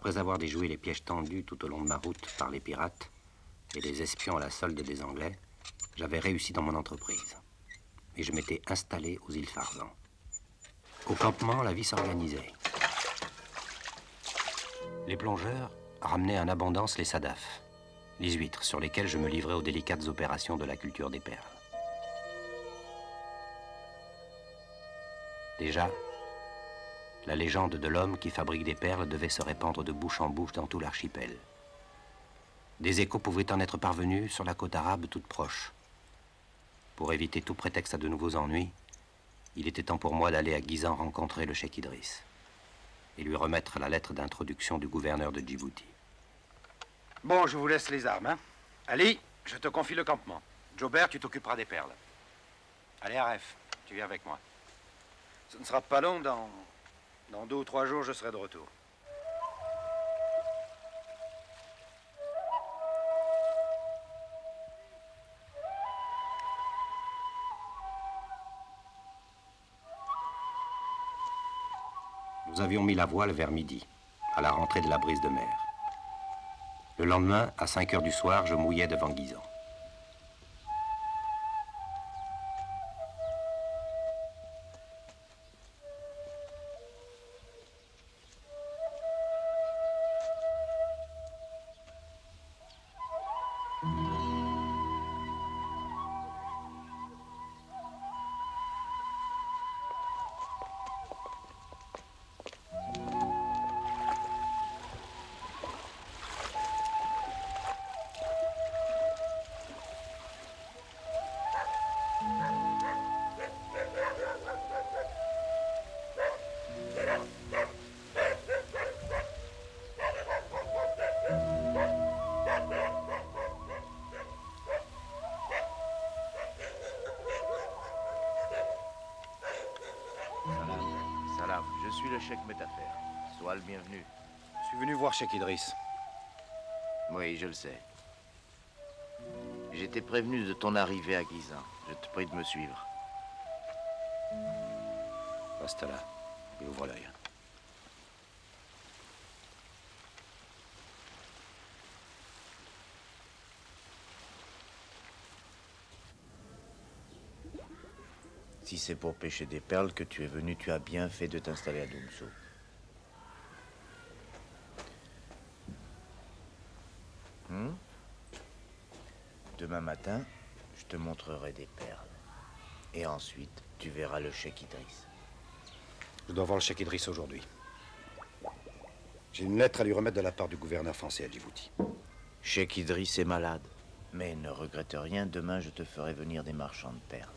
Après avoir déjoué les pièges tendus tout au long de ma route par les pirates et les espions à la solde des Anglais, j'avais réussi dans mon entreprise. Et je m'étais installé aux îles Farzan. Au campement, la vie s'organisait. Les plongeurs ramenaient en abondance les sadafs, les huîtres sur lesquelles je me livrais aux délicates opérations de la culture des perles. Déjà, la légende de l'homme qui fabrique des perles devait se répandre de bouche en bouche dans tout l'archipel. Des échos pouvaient en être parvenus sur la côte arabe toute proche. Pour éviter tout prétexte à de nouveaux ennuis, il était temps pour moi d'aller à Guisan rencontrer le cheikh Idriss et lui remettre la lettre d'introduction du gouverneur de Djibouti. Bon, je vous laisse les armes, hein. Ali, je te confie le campement. Jobert, tu t'occuperas des perles. Allez, Aref, tu viens avec moi. Ce ne sera pas long, dans 2 ou 3 jours, je serai de retour. Nous avions mis la voile vers midi, à la rentrée de la brise de mer. Le lendemain, à 5 heures du soir, je mouillais devant Guisan. Salam, je suis le cheikh Metafer. Sois le bienvenu. Je suis venu voir cheikh Idriss. Oui, je le sais. J'étais prévenu de ton arrivée à Guisan. Je te prie de me suivre. Reste là et ouvre l'œil. Si c'est pour pêcher des perles que tu es venu, tu as bien fait de t'installer à Doumsou. Demain matin, je te montrerai des perles. Et ensuite, tu verras le cheikh Idriss. Je dois voir le cheikh Idriss aujourd'hui. J'ai une lettre à lui remettre de la part du gouverneur français à Djibouti. Cheikh Idriss est malade. Mais ne regrette rien, demain je te ferai venir des marchands de perles.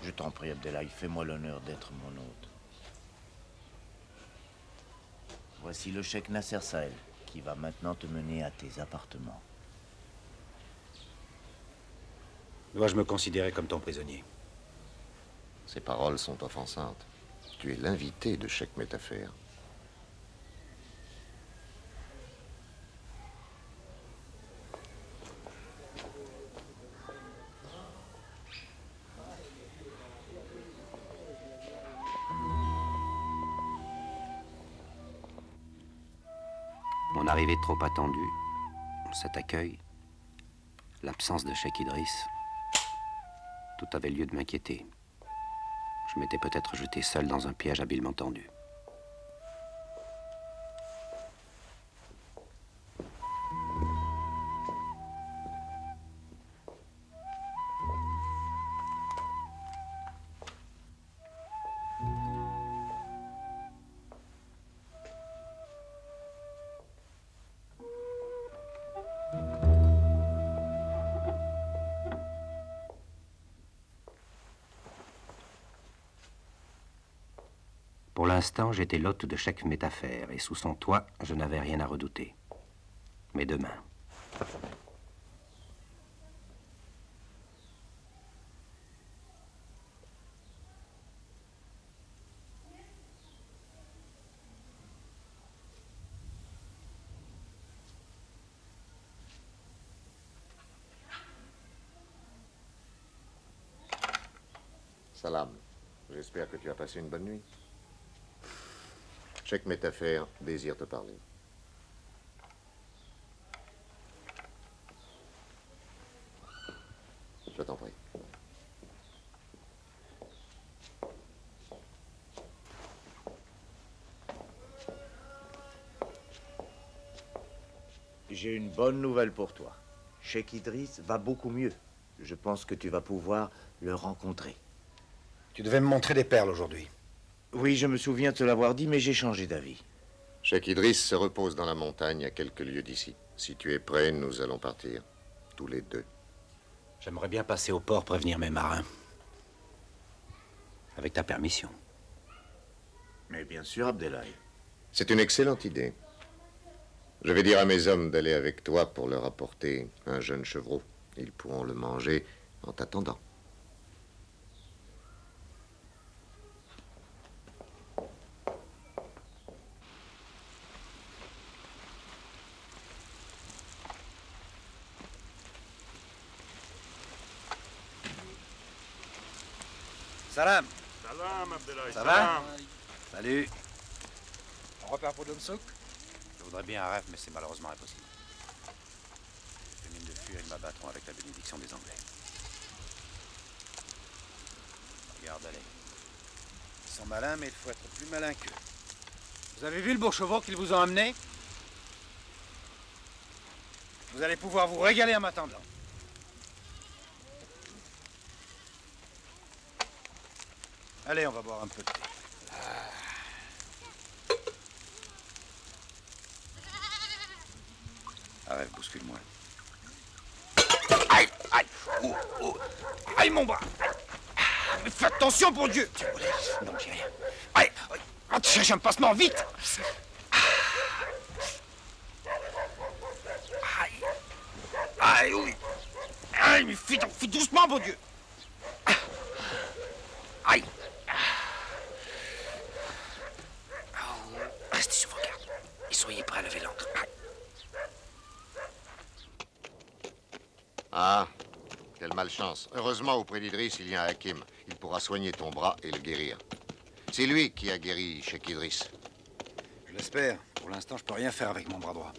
Je t'en prie, Abdellah, fais-moi l'honneur d'être mon hôte. Voici le cheikh Nasser Sahel, qui va maintenant te mener à tes appartements. Dois-je me considérer comme ton prisonnier? Ces paroles sont offensantes. Tu es l'invité de cheikh Metafer. Mon arrivée trop attendue, cet accueil, l'absence de cheikh Idriss, tout avait lieu de m'inquiéter. Je m'étais peut-être jeté seul dans un piège habilement tendu. Pour l'instant, j'étais l'hôte de cheikh Metafer, et sous son toit, je n'avais rien à redouter. Mais demain... Salam, j'espère que tu as passé une bonne nuit. Cheikh Metafer désire te parler. J'ai une bonne nouvelle pour toi. Cheikh Idriss va beaucoup mieux. Je pense que tu vas pouvoir le rencontrer. Tu devais me montrer des perles aujourd'hui. Oui, je me souviens de te l'avoir dit, mais j'ai changé d'avis. Cheikh Idriss se repose dans la montagne à quelques lieues d'ici. Si tu es prêt, nous allons partir. Tous les deux. J'aimerais bien passer au port prévenir mes marins. Avec ta permission. Mais bien sûr, Abdelhaï. C'est une excellente idée. Je vais dire à mes hommes d'aller avec toi pour leur apporter un jeune chevreau. Ils pourront le manger en t'attendant. Salam. Salam, Abdelhaï. Ça va? Salut. On repart pour Domsouk? Je voudrais bien un rêve, mais c'est malheureusement impossible. Les mines de fuir, ils m'abattront avec la bénédiction des Anglais. Regarde, allez. Ils sont malins, mais il faut être plus malin qu'eux. Vous avez vu le beau chevaux qu'ils vous ont amené? Vous allez pouvoir vous régaler en m'attendant. Allez, on va boire un peu de thé. Arrête, bouscule-moi. Aïe, aïe, oh, oh, aïe, mon bras. Mais fais attention, bon Dieu. Non, j'ai rien. Aïe, aïe, cherche un passement, vite. Aïe, aïe, oui. Aïe, mais fais doucement, bon Dieu. Aïe. Restez sur vos gardes et soyez prêts à lever l'ancre. Ah, quelle malchance. Heureusement, auprès d'Idriss, il y a un hakim. Il pourra soigner ton bras et le guérir. C'est lui qui a guéri Cheikh Idriss. Je l'espère. Pour l'instant, je peux rien faire avec mon bras droit.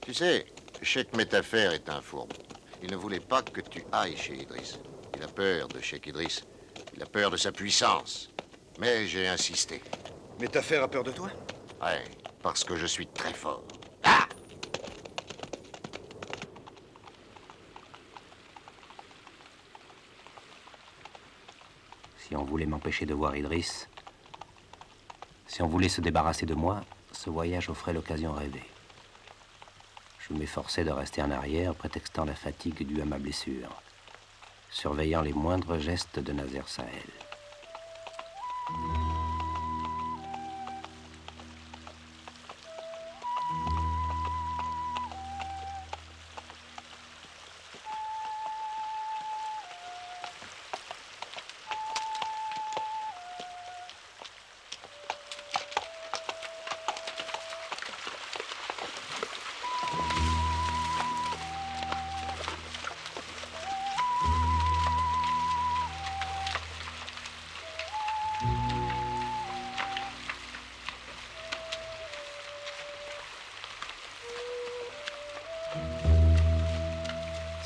Tu sais, Cheikh Métafer est un fourbe. Il ne voulait pas que tu ailles chez Idriss. Il a peur de Cheikh Idriss. Il a peur de sa puissance. Mais j'ai insisté. Mais ta affaire a peur de toi? Ouais, parce que je suis très fort. Si on voulait m'empêcher de voir Idriss, si on voulait se débarrasser de moi, ce voyage offrait l'occasion rêvée. Je m'efforçais de rester en arrière, prétextant la fatigue due à ma blessure, surveillant les moindres gestes de Nazer Sahel.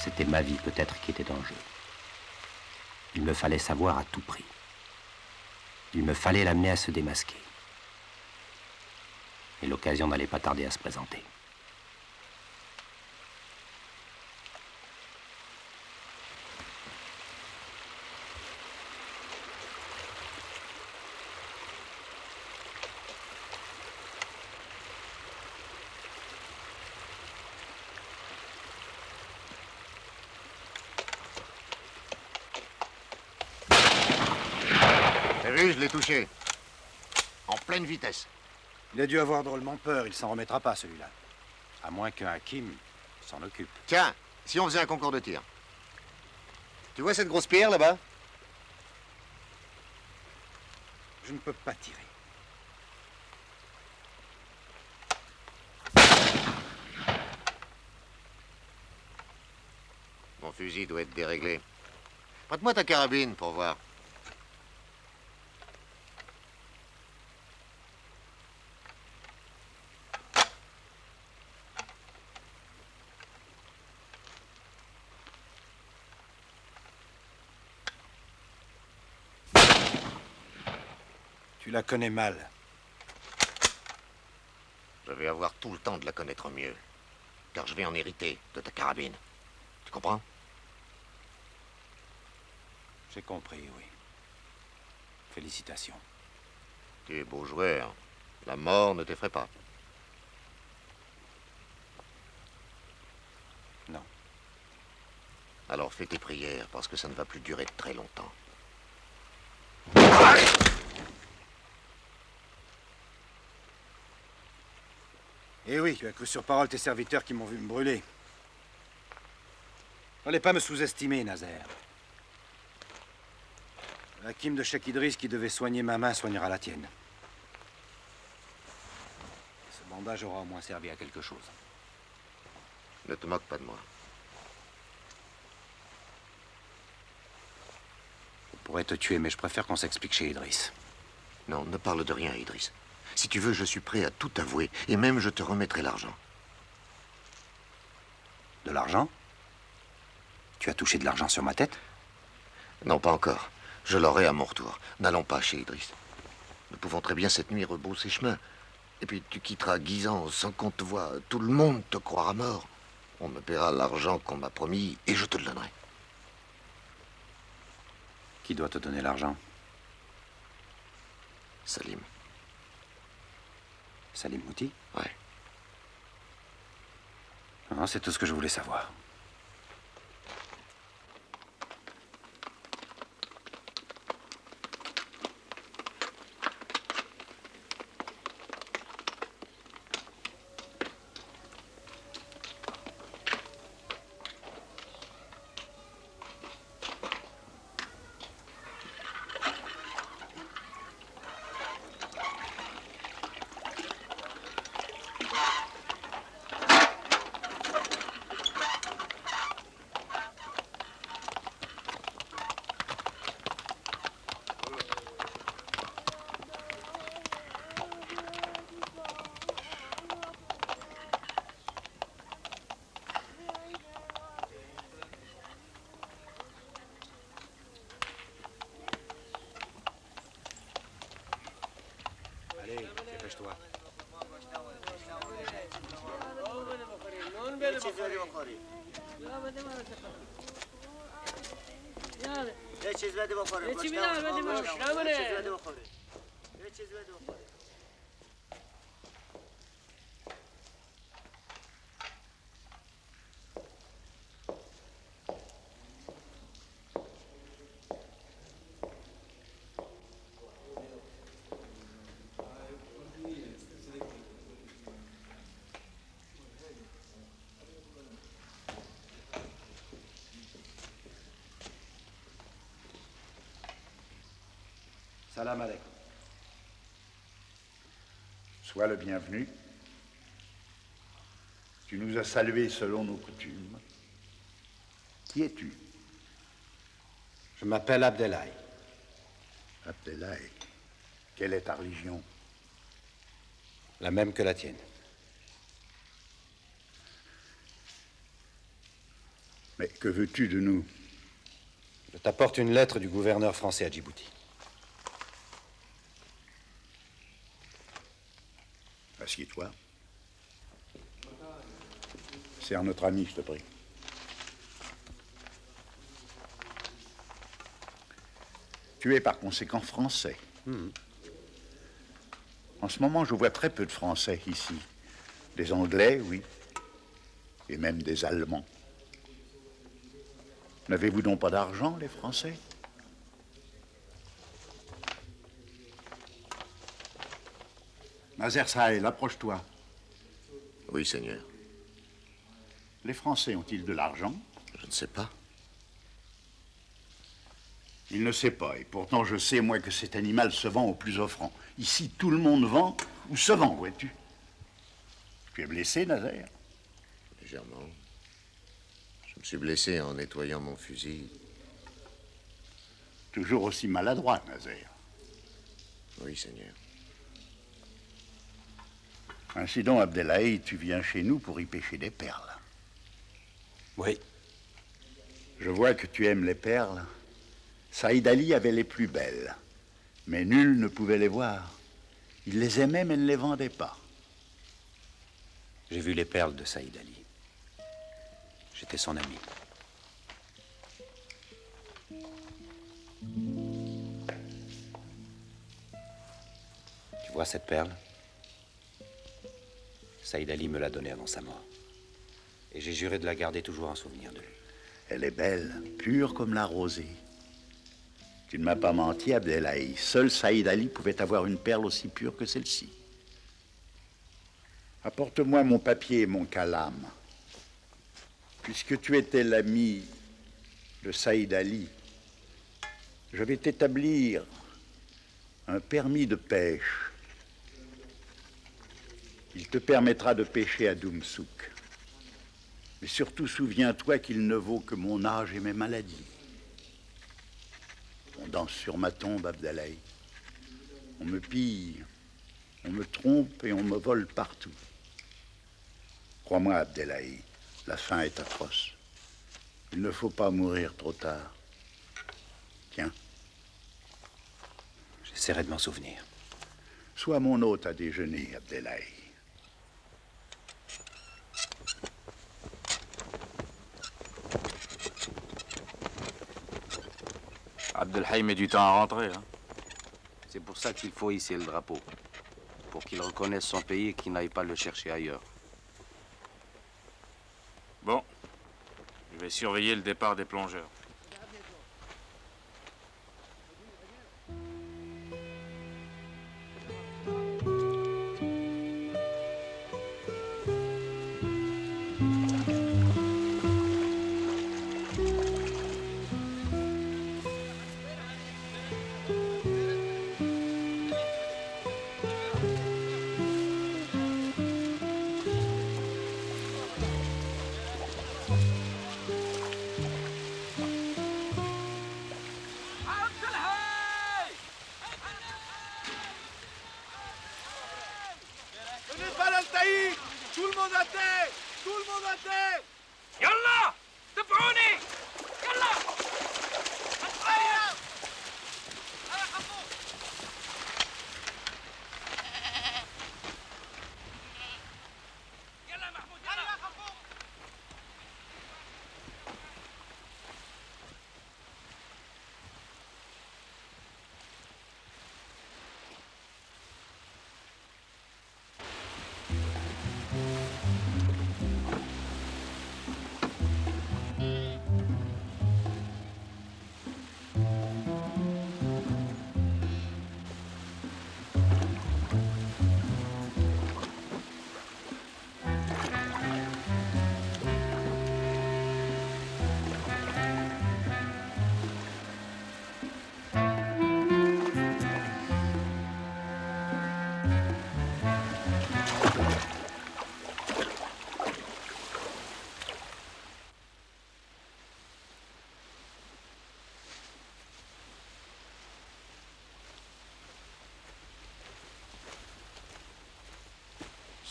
C'était ma vie peut-être qui était en jeu. Il me fallait savoir à tout prix. Il me fallait l'amener à se démasquer. Et l'occasion n'allait pas tarder à se présenter. T'as vu, je l'ai touché. En pleine vitesse. Il a dû avoir drôlement peur. Il s'en remettra pas, celui-là. À moins qu'un hakim s'en occupe. Tiens, si on faisait un concours de tir. Tu vois cette grosse pierre là-bas? Je ne peux pas tirer. Mon fusil doit être déréglé. Prête-moi ta carabine pour voir. Tu la connais mal. Je vais avoir tout le temps de la connaître mieux. car je vais en hériter de ta carabine. Tu comprends? J'ai compris, oui. Félicitations. Tu es beau joueur. La mort ne t'effraie pas. Non. Alors fais tes prières, parce que ça ne va plus durer très longtemps. Eh oui, tu as cru sur parole tes serviteurs qui m'ont vu me brûler. Fallait pas me sous-estimer, Nazaire. L'hakim de Cheikh Idriss qui devait soigner ma main soignera la tienne. Ce bandage aura au moins servi à quelque chose. Ne te moque pas de moi. Je pourrais te tuer, mais je préfère qu'on s'explique chez Idriss. Non, ne parle de rien, Idriss. Si tu veux, je suis prêt à tout avouer, et même je te remettrai l'argent. De l'argent? Tu as touché de l'argent sur ma tête? Non, pas encore. Je l'aurai à mon retour. N'allons pas chez Idriss. Nous pouvons très bien cette nuit rebrousser chemin. Et puis tu quitteras Guisan sans qu'on te voie. Tout le monde te croira mort. On me paiera l'argent qu'on m'a promis et je te le donnerai. Qui doit te donner l'argent? Salim. Salim Mouti? Ouais. Non, c'est tout ce que je voulais savoir. Allez, dépêche-toi. Salam alaikum. Sois le bienvenu. Tu nous as salués selon nos coutumes. Qui es-tu? Je m'appelle Abdelhaï. Abdelhaï. Quelle est ta religion? La même que la tienne. Mais que veux-tu de nous? Je t'apporte une lettre du gouverneur français à Djibouti. Assieds-toi. Serre notre ami, je te prie. Tu es par conséquent français. En ce moment, je vois très peu de Français ici. Des Anglais, oui. Et même des Allemands. N'avez-vous donc pas d'argent, les Français? Nazer Sahel, approche-toi. Oui, Seigneur. Les Français ont-ils de l'argent? Je ne sais pas. Il ne sait pas, et pourtant je sais, moi, que cet animal se vend au plus offrant. Ici, tout le monde vend ou se vend, vois-tu. Tu es blessé, Nazer? Légèrement. Je me suis blessé en nettoyant mon fusil. Toujours aussi maladroit, Nazer. Oui, Seigneur. Ainsi donc, Abdelhaï, tu viens chez nous pour y pêcher des perles. Oui. Je vois que tu aimes les perles. Saïd Ali avait les plus belles, mais nul ne pouvait les voir. Il les aimait, mais ne les vendait pas. J'ai vu les perles de Saïd Ali. J'étais son ami. Tu vois cette perle? Saïd Ali me l'a donnée avant sa mort. Et j'ai juré de la garder toujours en souvenir de lui. Elle est belle, pure comme la rosée. Tu ne m'as pas menti, Abdelhaï. Seul Saïd Ali pouvait avoir une perle aussi pure que celle-ci. Apporte-moi mon papier et mon calame. Puisque tu étais l'ami de Saïd Ali, je vais t'établir un permis de pêche. Il te permettra de pêcher à Doumsouk. Mais surtout, souviens-toi qu'il ne vaut que mon âge et mes maladies. On danse sur ma tombe, Abdelhaï. On me pille, on me trompe et on me vole partout. Crois-moi, Abdelhaï, la fin est atroce. Il ne faut pas mourir trop tard. Tiens. J'essaierai de m'en souvenir. Sois mon hôte à déjeuner, Abdelhaï. Abdelhaï met du temps à rentrer. Hein. C'est pour ça qu'il faut hisser le drapeau. Pour qu'il reconnaisse son pays et qu'il n'aille pas le chercher ailleurs. Bon. Je vais surveiller le départ des plongeurs.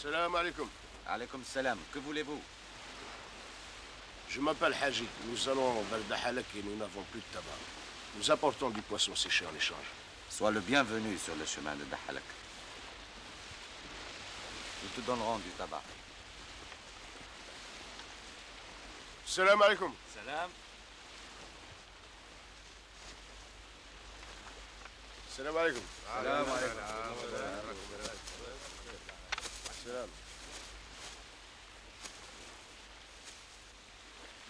Salam alaikum. Alaykoum salam. Que voulez-vous? Je m'appelle Haji. Nous allons vers Dahalak et nous n'avons plus de tabac. Nous apportons du poisson séché en échange. Sois le bienvenu sur le chemin de Dahalak. Nous te donnerons du tabac. Salam alaikum. Salam. Salam alaikum. Salam alaikum. Salam.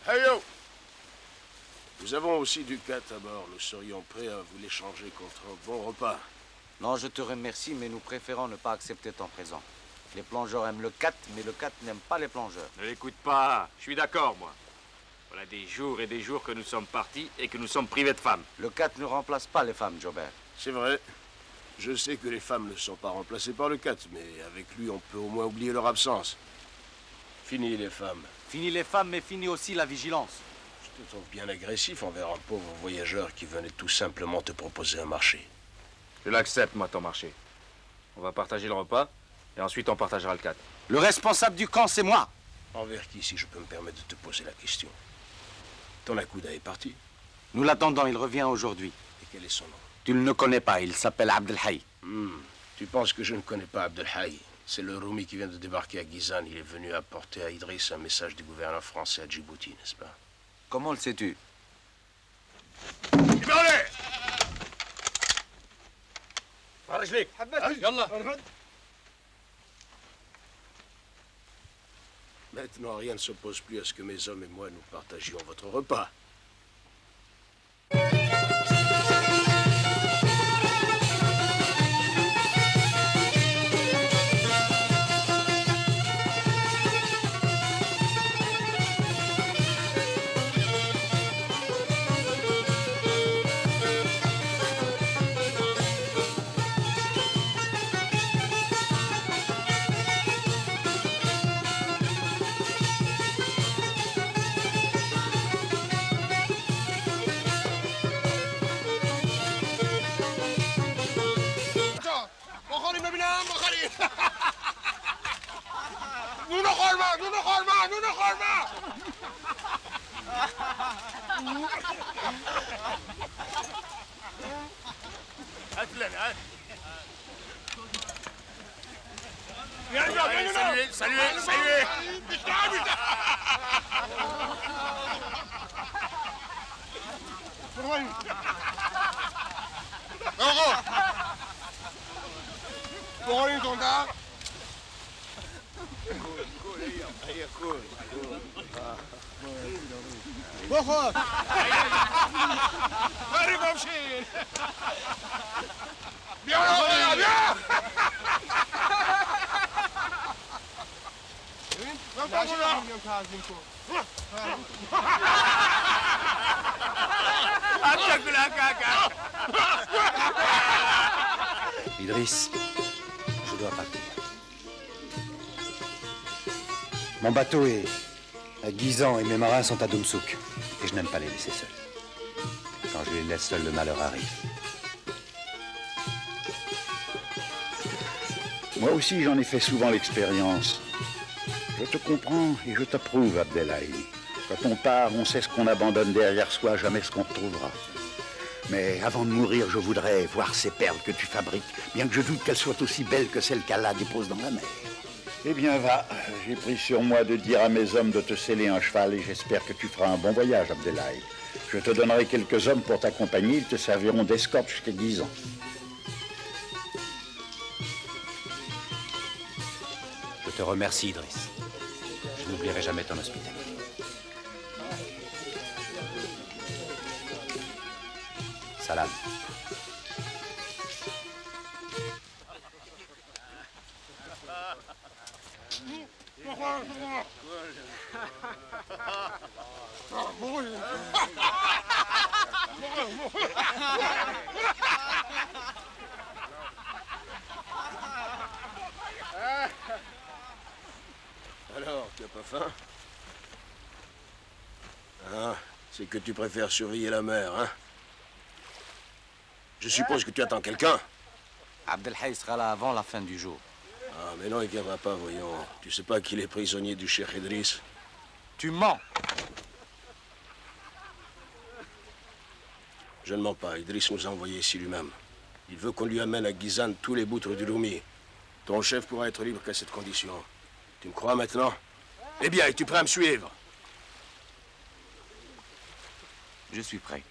Hey yo! Nous avons aussi du cat à bord. Nous serions prêts à vous l'échanger contre un bon repas. Non, je te remercie, mais nous préférons ne pas accepter ton présent. Les plongeurs aiment le cat, mais le cat n'aime pas les plongeurs. Ne l'écoute pas. Je suis d'accord, moi. Voilà des jours et des jours que nous sommes partis et que nous sommes privés de femmes. Le cat ne remplace pas les femmes, Jobert. C'est vrai. Je sais que les femmes ne sont pas remplacées par le cat, mais avec lui, on peut au moins oublier leur absence. Fini les femmes. Fini les femmes, mais fini aussi la vigilance. Je te trouve bien agressif envers un pauvre voyageur qui venait tout simplement te proposer un marché. Je l'accepte, moi, ton marché. On va partager le repas et ensuite on partagera le cat. Le responsable du camp, c'est moi. Envers qui, si je peux me permettre de te poser la question? Ton Akouda est parti. Nous l'attendons, il revient aujourd'hui. Et quel est son nom? Tu ne le connais pas, il s'appelle Abdelhaï. Tu penses que je ne connais pas Abdelhaï? C'est le Roumi qui vient de débarquer à Gizan. Il est venu apporter à Idriss un message du gouverneur français à Djibouti, n'est-ce pas? Comment le sais-tu? Maintenant, rien ne s'oppose plus à ce que mes hommes et moi nous partagions votre repas. Idriss, je dois partir. Mon bateau est à Gizan et mes marins sont à Dumsouk. Et je n'aime pas les laisser seuls. Quand je les laisse seuls, le malheur arrive. Moi aussi, j'en ai fait souvent l'expérience. Je te comprends et je t'approuve, Abdellahi. Quand on part, on sait ce qu'on abandonne derrière soi, jamais ce qu'on retrouvera. Mais avant de mourir, je voudrais voir ces perles que tu fabriques, bien que je doute qu'elles soient aussi belles que celles qu'Allah dépose dans la mer. Eh bien, va. J'ai pris sur moi de dire à mes hommes de te sceller un cheval et j'espère que tu feras un bon voyage, Abdellahi. Je te donnerai quelques hommes pour t'accompagner, ils te serviront d'escorte jusqu'à Gizan. Je te remercie, Idriss. Je n'oublierai jamais ton hospitalité. Salam. Alors, tu n'as pas faim? Ah, c'est que tu préfères surveiller la mer, hein? Je suppose que tu attends quelqu'un. Abdelhaï sera là avant la fin du jour. Ah, mais non, il viendra pas, voyons. Tu sais pas qu'il est prisonnier du Cheikh Idriss? Tu mens! Je ne mens pas. Idriss nous a envoyés ici lui-même. Il veut qu'on lui amène à Gizan tous les boutres du Roumi. Ton chef pourra être libre qu'à cette condition. Tu me crois maintenant? Eh bien, es-tu prêt à me suivre? Je suis prêt.